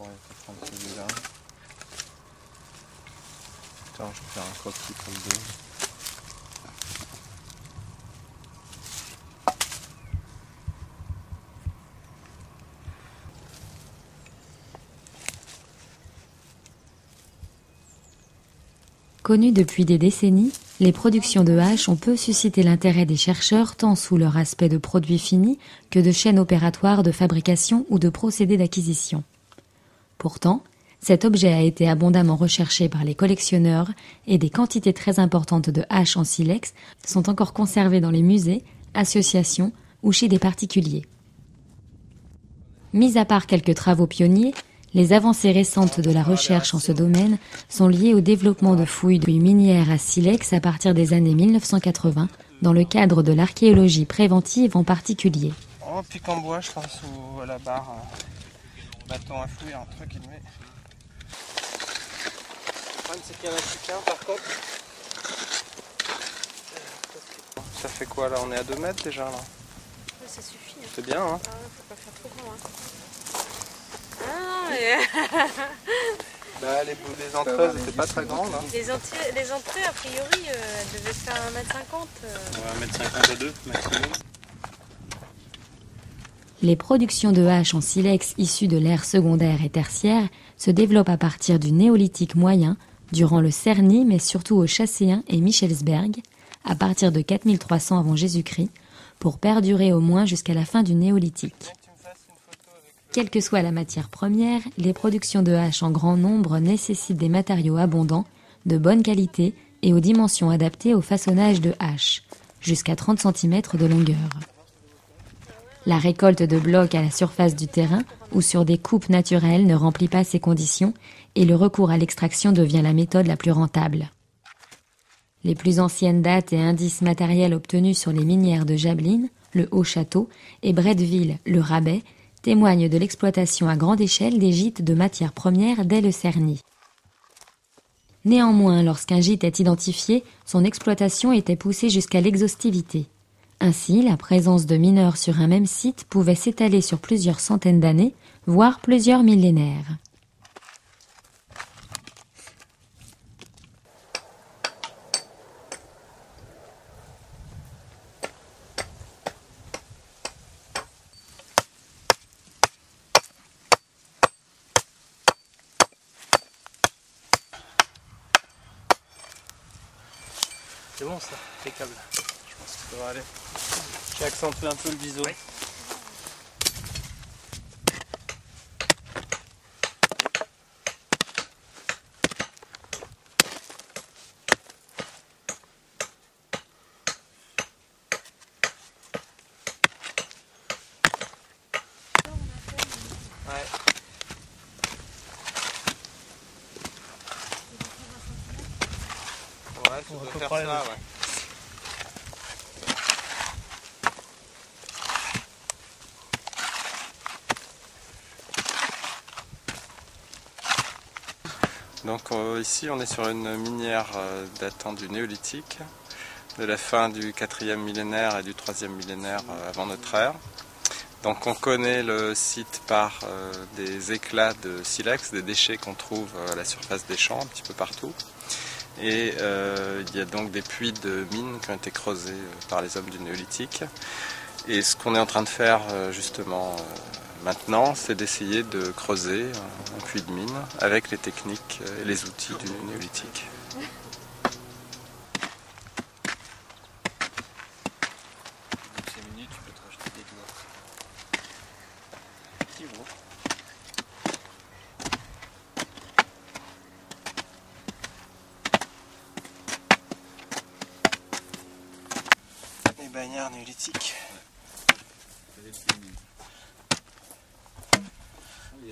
pourrait te prendre celui-là. Tiens, je vais faire un croquis pour le dos. Connues depuis des décennies, les productions de hache ont peu suscité l'intérêt des chercheurs tant sous leur aspect de produits finis que de chaînes opératoires de fabrication ou de procédés d'acquisition. Pourtant, cet objet a été abondamment recherché par les collectionneurs et des quantités très importantes de haches en silex sont encore conservées dans les musées, associations ou chez des particuliers. Mis à part quelques travaux pionniers, les avancées récentes de la recherche en ce domaine sont liées au développement de fouilles de minières à silex à partir des années 1980, dans le cadre de l'archéologie préventive en particulier. Oh, pic en bois, je pense, ou à la barre, bâton à fouille, un truc, il met. Le problème, c'est qu'il y en a plus qu'un, par contre. Ça fait quoi, là? On est à 2 mètres, déjà, là? Ouais, ça suffit. Hein. C'est bien, hein? Ah, faut pas faire trop grand, hein. Ah, mais... Bah, les entrées n'étaient pas très grandes. Hein. Les entrées, a priori, elles devaient faire 1m50. Ouais, 1m50 à 2 maximum. Les productions de haches en silex issues de l'ère secondaire et tertiaire se développent à partir du néolithique moyen, durant le Cerny, mais surtout au Chasséen et Michelsberg, à partir de 4300 avant Jésus-Christ, pour perdurer au moins jusqu'à la fin du néolithique. Quelle que soit la matière première, les productions de haches en grand nombre nécessitent des matériaux abondants, de bonne qualité et aux dimensions adaptées au façonnage de haches, jusqu'à 30 cm de longueur. La récolte de blocs à la surface du terrain ou sur des coupes naturelles ne remplit pas ces conditions et le recours à l'extraction devient la méthode la plus rentable. Les plus anciennes dates et indices matériels obtenus sur les minières de Jablines, le Haut-Château, et Bretteville, le Rabais, témoignent de l'exploitation à grande échelle des gîtes de matières premières dès le Cerny. Néanmoins, lorsqu'un gîte est identifié, son exploitation était poussée jusqu'à l'exhaustivité. Ainsi, la présence de mineurs sur un même site pouvait s'étaler sur plusieurs centaines d'années, voire plusieurs millénaires. C'est bon ça, impeccable. Je pense que ça va aller. J'ai accentué un peu le biseau. Oui. Ouais. Ouais, tu dois faire ça, ouais. Donc ici on est sur une minière datant du néolithique, de la fin du 4e millénaire et du 3e millénaire avant notre ère. Donc on connaît le site par des éclats de silex, des déchets qu'on trouve à la surface des champs, un petit peu partout. Et il y a donc des puits de mines qui ont été creusés par les hommes du néolithique. Et ce qu'on est en train de faire justement maintenant, c'est d'essayer de creuser un puits de mine avec les techniques et les outils du néolithique. Les bagnards néolithiques.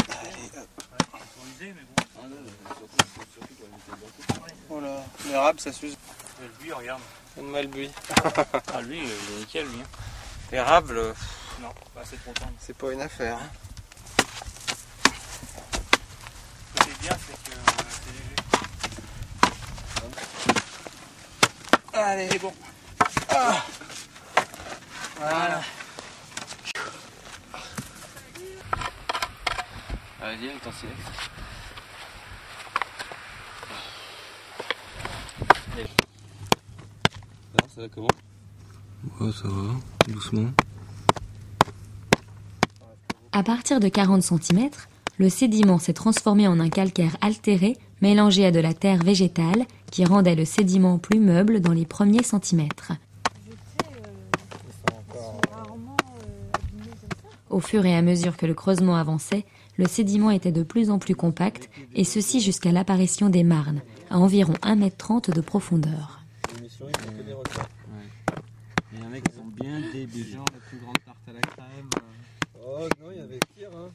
Allez, hop. Voilà, l'érable ça s'use. Le buis, regarde. Donne-moi le buis. Ah, lui, il est nickel, lui. L'érable, Non, pas assez trop tendre. c'est pas une affaire. Ce qui est bien, c'est que c'est léger. Allez, C'est bon. ah. Voilà. Vas-y avec ton silex. Ça va comment? Ouais, ça va, doucement. À partir de 40 cm, le sédiment s'est transformé en un calcaire altéré mélangé à de la terre végétale qui rendait le sédiment plus meuble dans les premiers centimètres. Au fur et à mesure que le creusement avançait, le sédiment était de plus en plus compact, et ceci jusqu'à l'apparition des marnes, à environ 1,30 m de profondeur. Il y en a qui sont bien débiles. Genre la plus grande tarte à la crème. Oh non, il y avait pire. Hein.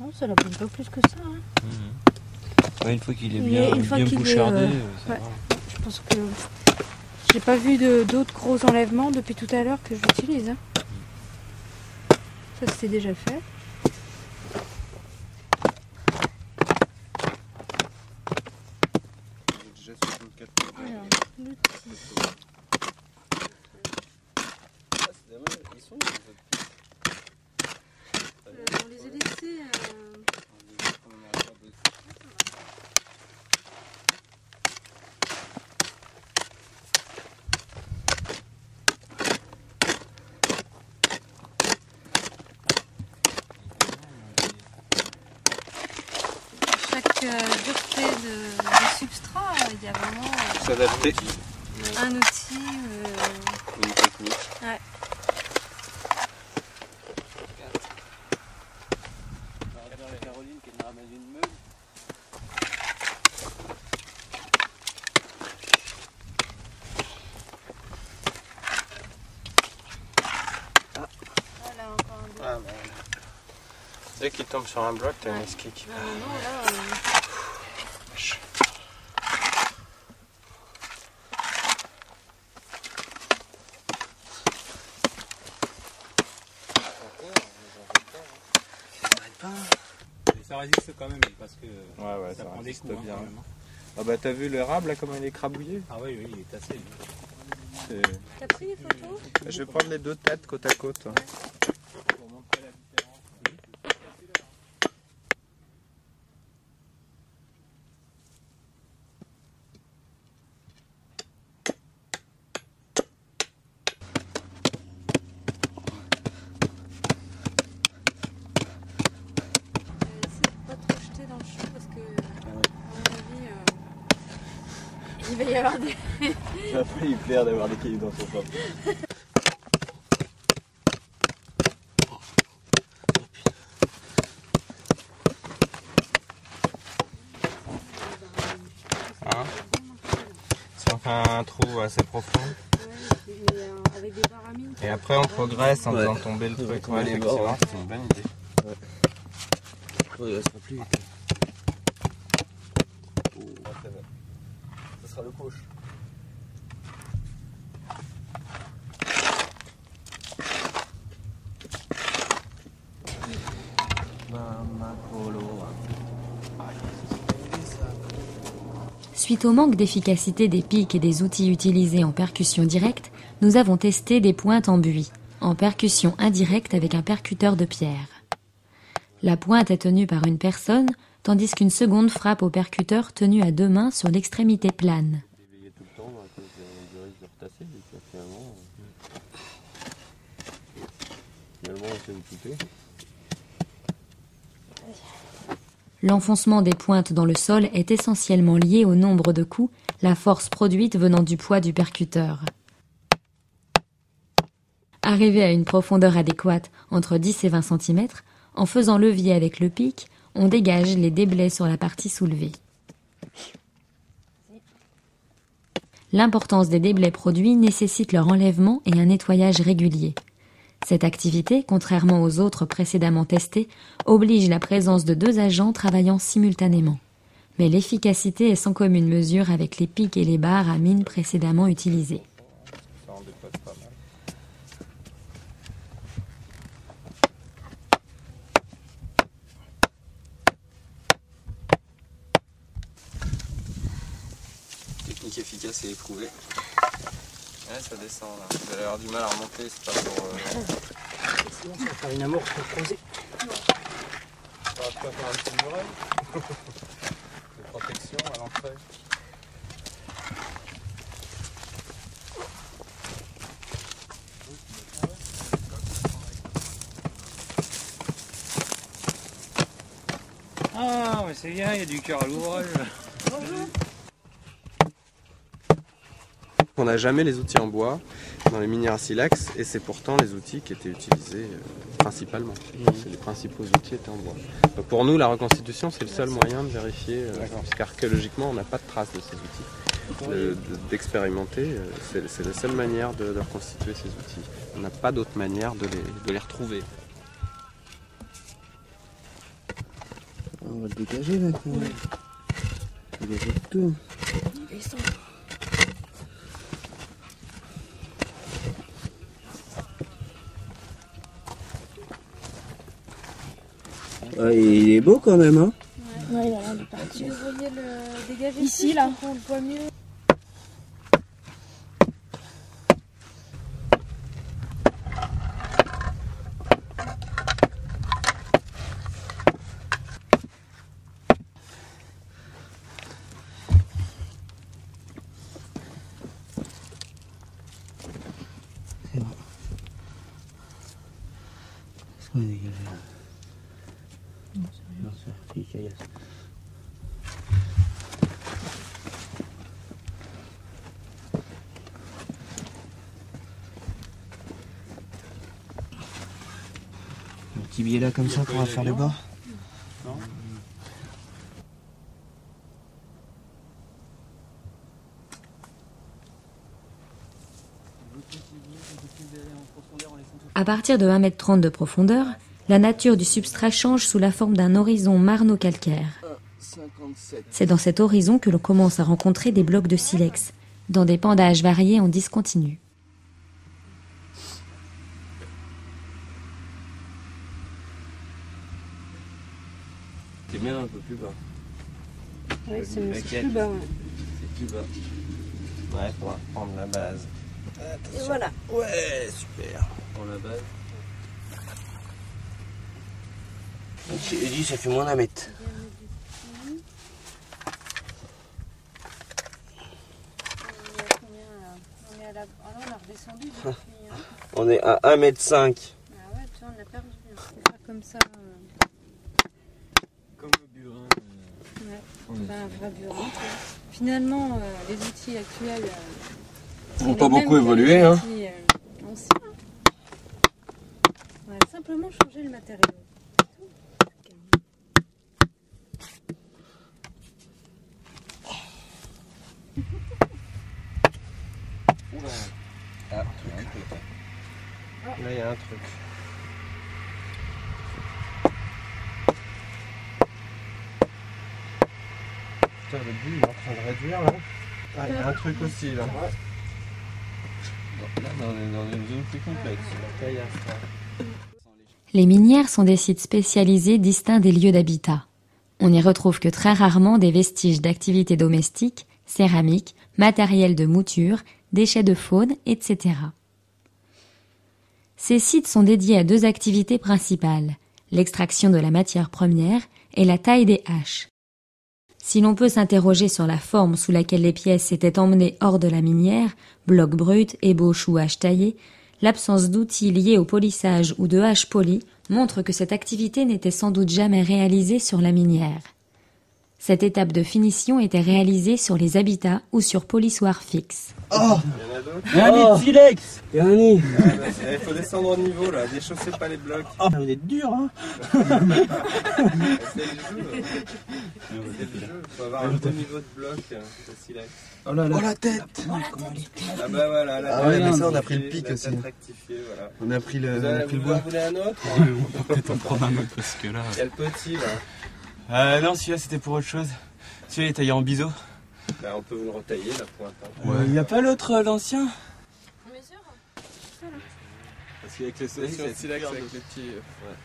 Non, ça la prend pas plus que ça. Hein. Ouais, une fois qu'il est bien bouchardé, ça ouais. va. Je pense que j'ai pas vu d'autres gros enlèvements depuis tout à l'heure que je l'utilise. Hein. Ça c'était déjà fait. Déjà 64. Alors, l'outil. On les a laissés. Chaque dureté de substrat, il y a vraiment S'adapter. un outil. Une technique. Ouais. Caroline qui nous ramène une meule. Voilà, encore un doigt. Ah, bah. Dès qu'il tombe sur un bloc, t'as une esquique. Non, là, Ça résiste quand même parce que Ouais, ça ça prend des résiste coups bien. hein, quand même. Ah bah t'as vu l'érable là, comment il est crabouillé? Ah oui, il est tassé. t'as pris les photos? Je vais prendre les deux têtes côte à côte. Pour montrer la différence. Pas trop jeter dans le champ parce que, à mon avis, il va y avoir des. Ça va pas lui plaire d'avoir des cailloux dans son corps. Hein? Si on fait un trou assez profond. Avec des baramines. Et après on progresse en faisant tomber le truc. Ouais, effectivement, c'est une bonne idée. Ouais, ça sera plus vite. Ça sera le coche. Suite au manque d'efficacité des pics et des outils utilisés en percussion directe, nous avons testé des pointes en buis, en percussion indirecte avec un percuteur de pierre. La pointe est tenue par une personne, tandis qu'une seconde frappe au percuteur tenu à deux mains sur l'extrémité plane. Éveillé tout le temps à cause du risque de retasser, et puis finalement on s'est occupé. L'enfoncement des pointes dans le sol est essentiellement lié au nombre de coups, la force produite venant du poids du percuteur. Arrivé à une profondeur adéquate, entre 10 et 20 cm, en faisant levier avec le pic, on dégage les déblais sur la partie soulevée. L'importance des déblais produits nécessite leur enlèvement et un nettoyage régulier. Cette activité, contrairement aux autres précédemment testées, oblige la présence de deux agents travaillant simultanément. Mais l'efficacité est sans commune mesure avec les pics et les barres à mine précédemment utilisées. Ça en dépote pas mal. Technique efficace et éprouvée. Ouais, ça descend là. Vous allez avoir du mal à remonter, c'est pas pour. Sinon, ça va faire une amorce pour creuser. On va pas faire un petit muret de protection à l'entrée. Ah, mais c'est bien, il y a du cœur à l'ouvrage. On n'a jamais les outils en bois dans les minières à silex et c'est pourtant les outils qui étaient utilisés principalement. Les principaux outils étaient en bois. Donc pour nous, la reconstitution, c'est le seul moyen de vérifier, puisqu'archéologiquement, on n'a pas de traces de ces outils. D'expérimenter, c'est la seule manière de reconstituer ces outils. On n'a pas d'autre manière de les retrouver. On va le dégager maintenant. Dégager tout. Ouais, il est beau quand même, hein. Ouais, il a l'air de partir. Vous voyez le dégager Ici, là. On le voit mieux. C'est bon. Est-ce qu'on est dégagé là? Non, c'est une caillasse. Un petit billet là comme ça pour faire le bord. Non. À partir de 1,30 m de profondeur, la nature du substrat change sous la forme d'un horizon marno-calcaire. 57. C'est dans cet horizon que l'on commence à rencontrer des blocs de silex, dans des pendages variés en discontinu. C'est bien un peu plus bas. Oui, c'est Maquette. plus bas. Ouais. C'est plus bas. Ouais, on va prendre la base. Et voilà. Ouais, super. Pour la base. J'ai dit, ça fait moins d'un mètre. On a redescendu depuis. Hein. On est à 1,5 m. Ah ouais, tu vois, on a perdu. On va faire comme ça. Comme le burin. Ouais. Ben, un vrai burin. Finalement, les outils actuels N'ont pas beaucoup évolué, hein. Outils, anciens. On a simplement changé le matériau. Ah, là, il y a un truc. Putain, le but il est en train de réduire là. Ah, il y a un truc aussi là. Là, on est dans une zone plus complexe. La caillasse, là. Les minières sont des sites spécialisés distincts des lieux d'habitat. On n'y retrouve que très rarement des vestiges d'activités domestiques, céramiques, matériel de mouture, déchets de faune, etc. Ces sites sont dédiés à deux activités principales, l'extraction de la matière première et la taille des haches. Si l'on peut s'interroger sur la forme sous laquelle les pièces étaient emmenées hors de la minière, blocs bruts, ébauches ou haches taillées, l'absence d'outils liés au polissage ou de haches polies montre que cette activité n'était sans doute jamais réalisée sur la minière. Cette étape de finition était réalisée sur les habitats ou sur polissoirs fixes. Oh, Il y en a d'autres. il y a un nid de silex. Il y a un nid. Il faut descendre au niveau là, déchaussez pas les blocs. Oh, vous êtes dur, hein. C'est le jeu. C'est le jeu. Il faut avoir un bon niveau de bloc, de silex. Oh là là. Oh la tête. Ah bah voilà, là, Ah ouais, mais ça, on a pris le pic la aussi. tête rectifiée, voilà. On a pris le, Vous en voulez un autre? On va peut-être en prendre un autre parce que là. Quel petit là? Non, celui-là c'était pour autre chose. Celui-là il est taillé en biseau. Bah, on peut vous le retailler la pointe. Hein. Ouais. Il n'y a pas l'autre, l'ancien? Bien sûr. Parce qu'avec le soleil, Sur le ça silex perd avec de- les petits. Ouais.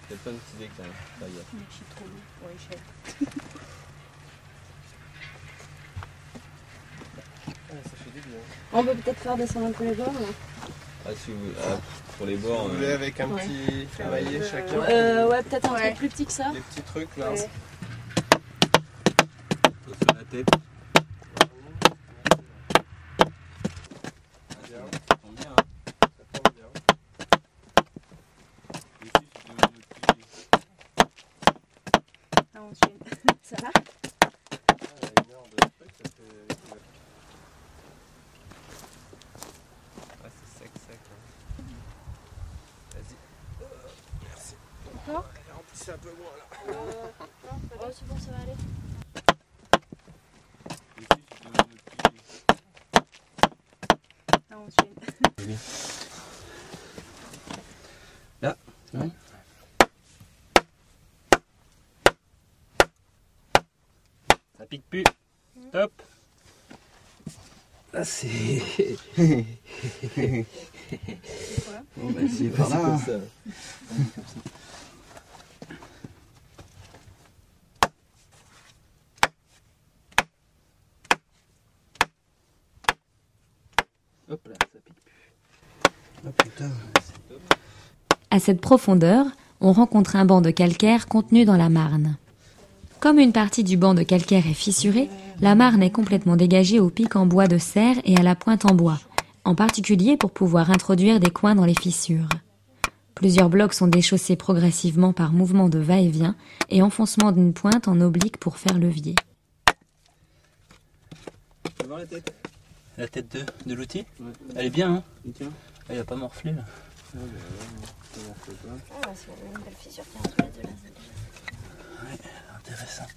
Il y a plein de petits éclats. Là, il y a- Je suis trop lourd pour l'échelle. Ah, ça fait du bien. On peut peut-être faire descendre un peu les bords là. Ah, si vous... pour les bords. Vous voulez avec un petit ferraillé chacun? Ouais, peut-être un truc plus petit que ça. Les petits trucs là. Ouais. Sur la tête. Bien. Ça tombe bien, hein. Ça tombe bien. Ici, tu te mets le petit- Ça va? Une heure de truc, ça fait... Ah, c'est sec. Hein. Vas-y. Merci. Encore? Remplissez un peu moins là. Oh, c'est bon, ça va aller. Ici, tu te mets le petit- Là, c'est bon. Ça pique plus. Top. Là, c'est. Bon, bah, c'est par là. Comme ça. Hop là, ça pique plus. Oh putain, c'est top. À cette profondeur, on rencontre un banc de calcaire contenu dans la marne. Comme une partie du banc de calcaire est fissurée, la marne est complètement dégagée au pic en bois de serre et à la pointe en bois, en particulier pour pouvoir introduire des coins dans les fissures. Plusieurs blocs sont déchaussés progressivement par mouvement de va-et-vient et enfoncement d'une pointe en oblique pour faire levier. Tu veux voir la tête? La tête de l'outil? Ouais. Elle est bien, hein? Elle a pas morflé là. Ah, c'est une belle fissure qui est entre les deux là. Ouais, intéressant.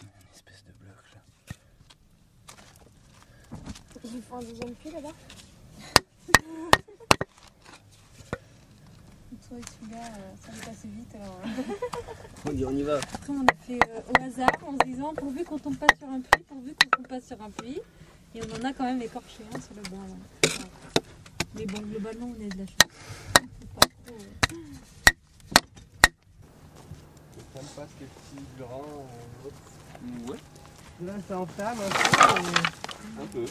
Une espèce de bloc là. Il faut un deuxième puits là-bas. Celui-là, ça va passer vite. Alors... On y va. Après, on a fait au hasard en se disant pourvu qu'on tombe pas sur un puits, Et on en a quand même écorché un sur le banc. Là. Mais bon, globalement, on est de la chance. C'est pas trop. Ça me passe les petits grains. Ouais. Là, ça enflamme un peu. Un peu.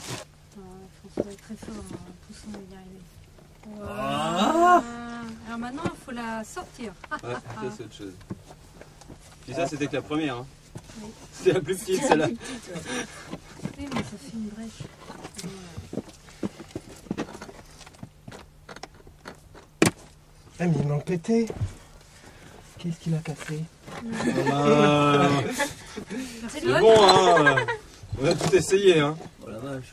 Il faut être très fort, hein, tous on va y arriver. Ah Alors maintenant, il faut la sortir. Ouais, ça c'est autre chose. Puis ça c'était que la première. Hein. Oui. C'est la plus petite celle-là. Oui, mais ça fait une brèche. Ah, mais il manque pété. Qu'est-ce qu'il a cassé? C'est bon, hein. On a tout essayé, hein. Oh la vache.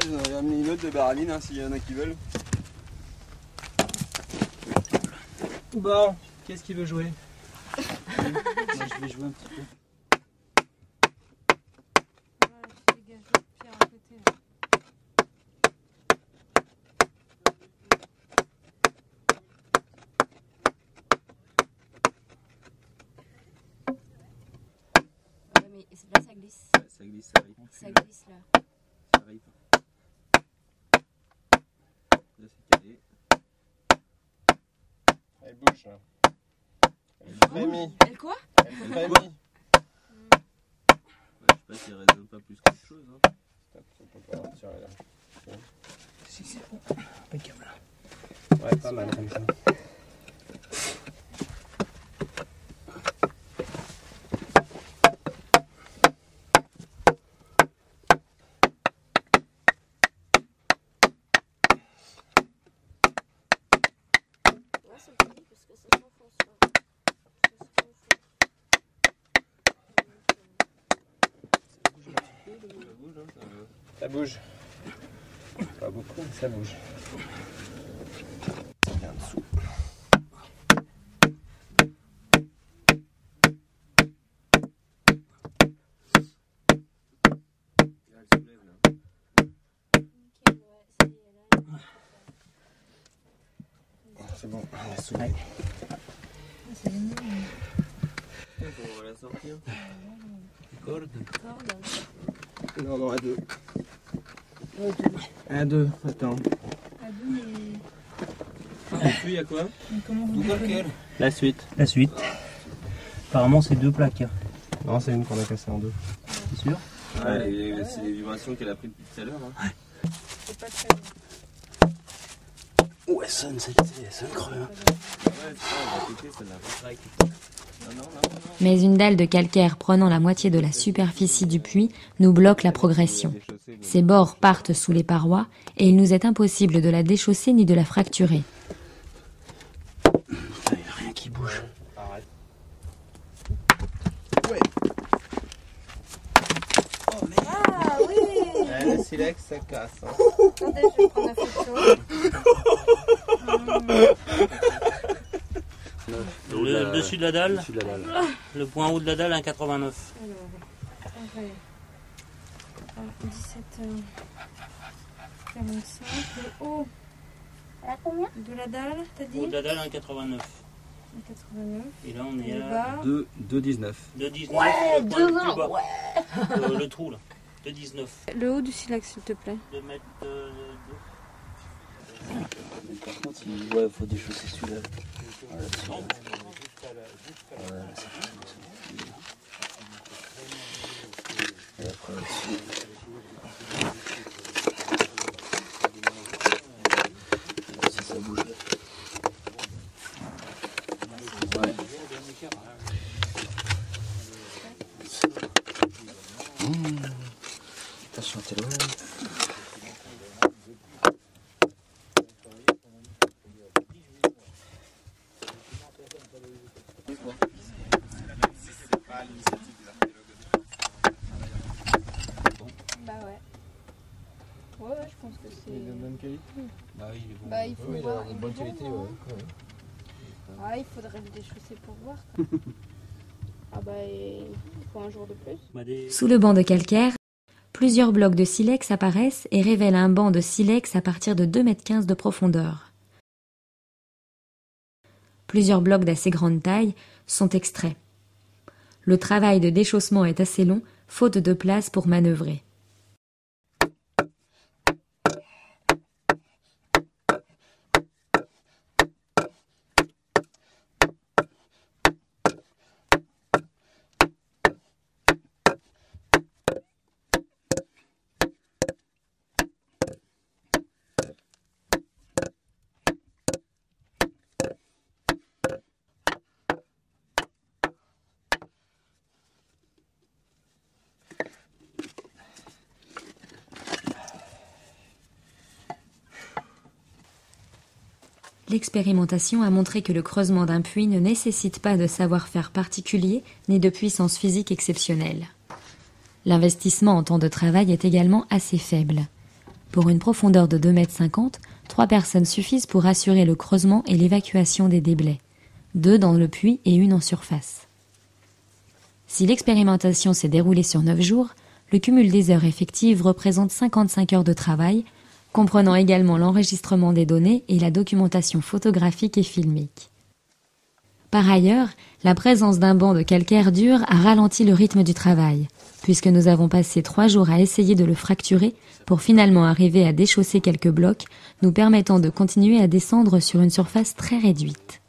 J'en ai amené une autre de baraline, hein, s'il y en a qui veulent. Bon, qu'est-ce qu'il veut jouer? Moi, je vais jouer un petit peu. Là, ça glisse. Ouais, ça glisse, ça arrive. Ça glisse là. Ça arrive. Là, c'est calé. Elle bouge. Elle frémit. Elle quoi? Elle frémit. Ouais, je sais pas si elle résonne pas plus qu'autre chose. Hein. On peut pas retirer là. Si, c'est bon. Impeccable. Ouais, pas mal comme ça. Ça bouge. Pas beaucoup, mais ça bouge. Bien dessous. Elle soulève là. C'est bon, on est soulevé. On va la sortir. Corde. Non, non, à deux. À deux, attends. À deux, mais Puis il y a quoi? comment vous Lequel? La suite. Apparemment, c'est deux plaques. Hein. Non, c'est une qu'on a cassée en deux. C'est sûr? Ouais, c'est les vibrations qu'elle a pris depuis tout à l'heure. Hein. C'est pas très bien. Oh, elle sonne celle-ci, elle sonne creux. Hein. Ouais, c'est ça, on va péter celle-là. Mais une dalle de calcaire prenant la moitié de la superficie du puits nous bloque la progression. Ses bords partent sous les parois et il nous est impossible de la déchausser ni de la fracturer. Il n'y a rien qui bouge. Arrête. Ah oui. Le silex, ça casse. Hein. Attendez, je vais prendre la photo. Le dessus de la dalle, Dessus de la dalle. le point haut de la dalle, 1,89. Alors, pareil. 17h45. Le haut de la dalle, t'as dit? Haut de la dalle, 1,89. 89. Et là, on est Le à bas. 2,19. 2,19. Ouais, le point le 2,20, plus bas. ouais. Le trou, là. 2,19. Le haut du silex, s'il te plaît. 2 mètres Par contre, il faut déchausser celui-là. Voilà, c'est et après là-dessus. Si ça bouge. Ouais. Attention, t'es loin. Bah ouais. Ouais, je pense que c'est. Il est de bonne qualité. Bah oui, il est bon. Bah il faut Oui, il voir. a de bonne qualité, hein. ouais. Ah, il faudrait le déchausser pour voir. Quoi. Ah bah il faut un jour de plus. Sous le banc de calcaire, plusieurs blocs de silex apparaissent et révèlent un banc de silex à partir de 2,15 m de profondeur. Plusieurs blocs d'assez grande taille sont extraits. Le travail de déchaussement est assez long, faute de place pour manœuvrer. L'expérimentation a montré que le creusement d'un puits ne nécessite pas de savoir-faire particulier ni de puissance physique exceptionnelle. L'investissement en temps de travail est également assez faible. Pour une profondeur de 2,50 m, 3 personnes suffisent pour assurer le creusement et l'évacuation des déblais, 2 dans le puits et 1 en surface. Si l'expérimentation s'est déroulée sur 9 jours, le cumul des heures effectives représente 55 heures de travail, comprenant également l'enregistrement des données et la documentation photographique et filmique. Par ailleurs, la présence d'un banc de calcaire dur a ralenti le rythme du travail, puisque nous avons passé 3 jours à essayer de le fracturer pour finalement arriver à déchausser quelques blocs, nous permettant de continuer à descendre sur une surface très réduite.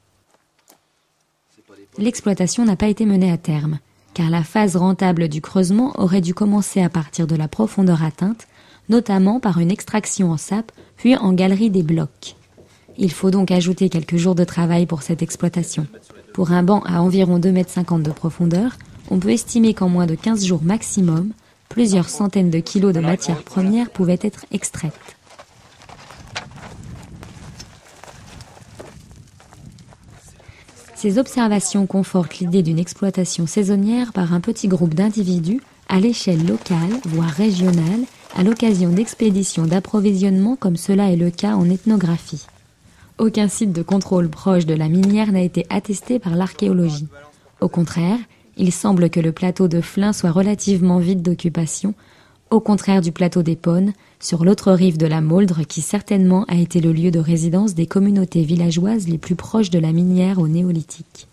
L'exploitation n'a pas été menée à terme, car la phase rentable du creusement aurait dû commencer à partir de la profondeur atteinte, notamment par une extraction en sape, puis en galerie des blocs. Il faut donc ajouter quelques jours de travail pour cette exploitation. Pour un banc à environ 2,50 m de profondeur, on peut estimer qu'en moins de 15 jours maximum, plusieurs centaines de kilos de matières premières pouvaient être extraites. Ces observations confortent l'idée d'une exploitation saisonnière par un petit groupe d'individus à l'échelle locale, voire régionale, à l'occasion d'expéditions d'approvisionnement comme cela est le cas en ethnographie. Aucun site de contrôle proche de la minière n'a été attesté par l'archéologie. Au contraire, il semble que le plateau de Flins soit relativement vide d'occupation, au contraire du plateau d'Épône, sur l'autre rive de la Mauldre qui certainement a été le lieu de résidence des communautés villageoises les plus proches de la minière au Néolithique.